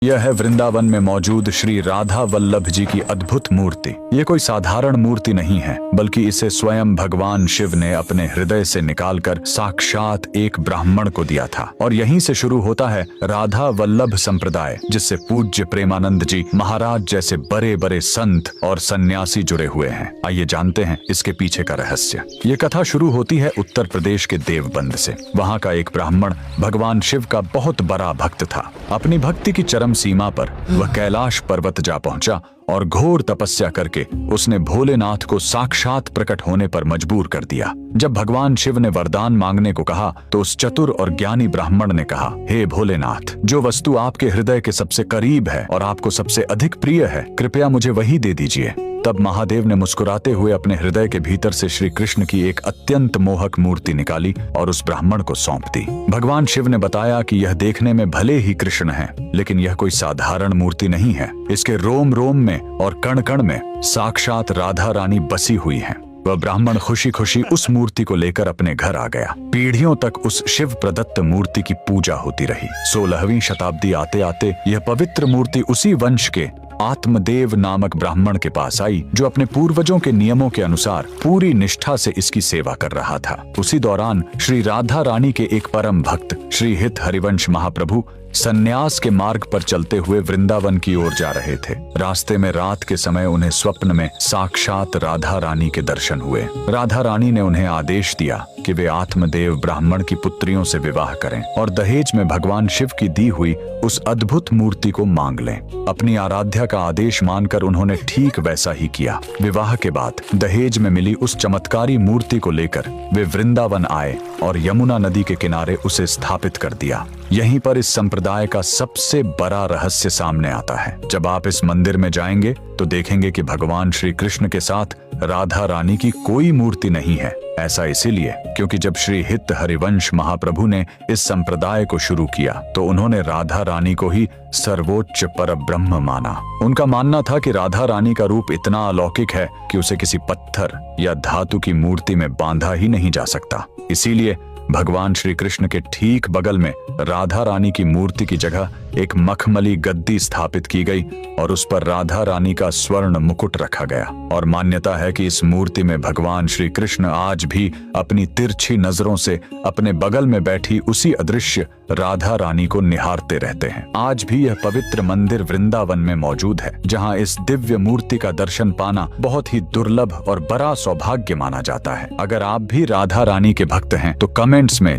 यह है वृंदावन में मौजूद श्री राधा वल्लभ जी की अद्भुत मूर्ति। ये कोई साधारण मूर्ति नहीं है, बल्कि इसे स्वयं भगवान शिव ने अपने हृदय से निकालकर साक्षात एक ब्राह्मण को दिया था। और यहीं से शुरू होता है राधा वल्लभ संप्रदाय, जिससे पूज्य प्रेमानंद जी महाराज जैसे बड़े बड़े संत और सन्यासी जुड़े हुए हैं। आइए जानते हैं इसके पीछे का रहस्य। ये कथा शुरू होती है उत्तर प्रदेश के देवबंद से। वहाँ का एक ब्राह्मण भगवान शिव का बहुत बड़ा भक्त था। अपनी भक्ति की चरम सीमा पर वह कैलाश पर्वत जा पहुंचा और घोर तपस्या करके उसने भोलेनाथ को साक्षात प्रकट होने पर मजबूर कर दिया। जब भगवान शिव ने वरदान मांगने को कहा तो उस चतुर और ज्ञानी ब्राह्मण ने कहा, हे भोलेनाथ, जो वस्तु आपके हृदय के सबसे करीब है और आपको सबसे अधिक प्रिय है, कृपया मुझे वही दे दीजिए। तब महादेव ने मुस्कुराते हुए अपने हृदय के भीतर से श्री कृष्ण की एक अत्यंत मोहक मूर्ति निकाली और उस ब्राह्मण को सौंप दी। भगवान शिव ने बताया कि यह देखने में भले ही कृष्ण है, लेकिन यह कोई साधारण मूर्ति नहीं है। इसके रोम रोम में और कण कण में साक्षात राधा रानी बसी हुई है। वह ब्राह्मण खुशी खुशी उस मूर्ति को लेकर अपने घर आ गया। पीढ़ियों तक उस शिव प्रदत्त मूर्ति की पूजा होती रही। 16वीं शताब्दी आते आते यह पवित्र मूर्ति उसी वंश के आत्मदेव नामक ब्राह्मण के पास आई, जो अपने पूर्वजों के नियमों के अनुसार पूरी निष्ठा से इसकी सेवा कर रहा था। उसी दौरान श्री राधा रानी के एक परम भक्त श्री हित हरिवंश महाप्रभु सन्यास के मार्ग पर चलते हुए वृंदावन की ओर जा रहे थे। रास्ते में रात के समय उन्हें स्वप्न में साक्षात राधा रानी के दर्शन हुए। राधा रानी ने उन्हें आदेश दिया कि वे आत्मदेव ब्राह्मण की पुत्रियों से विवाह करें और दहेज में भगवान शिव की दी हुई उस अद्भुत मूर्ति को मांग लें। अपनी आराध्या का आदेश मानकर उन्होंने ठीक वैसा ही किया। विवाह के बाद दहेज में मिली उस चमत्कारी मूर्ति को लेकर वे वृंदावन आए और यमुना नदी के किनारे उसे स्थापित कर दिया। यहीं पर इस संप्रदाय का सबसे बड़ा रहस्य सामने आता है। जब आप इस मंदिर में जाएंगे तो देखेंगे कि भगवान श्री कृष्ण के साथ राधा रानी की कोई मूर्ति नहीं है। ऐसा इसीलिए क्योंकि जब श्री हित हरिवंश महाप्रभु ने इस संप्रदाय को शुरू किया तो उन्होंने राधा रानी को ही सर्वोच्च परब्रह्म माना। उनका मानना था कि राधा रानी का रूप इतना अलौकिक है कि उसे किसी पत्थर या धातु की मूर्ति में बांधा ही नहीं जा सकता। इसीलिए भगवान श्री कृष्ण के ठीक बगल में राधा रानी की मूर्ति की जगह एक मखमली गद्दी स्थापित की गई और उस पर राधा रानी का स्वर्ण मुकुट रखा गया। और मान्यता है कि इस मूर्ति में भगवान श्री कृष्ण आज भी अपनी तिरछी नजरों से अपने बगल में बैठी उसी अदृश्य राधा रानी को निहारते रहते हैं। आज भी यह पवित्र मंदिर वृंदावन में मौजूद है, जहाँ इस दिव्य मूर्ति का दर्शन पाना बहुत ही दुर्लभ और बड़ा सौभाग्य माना जाता है। अगर आप भी राधा रानी के भक्त हैं तो कमेंट्स में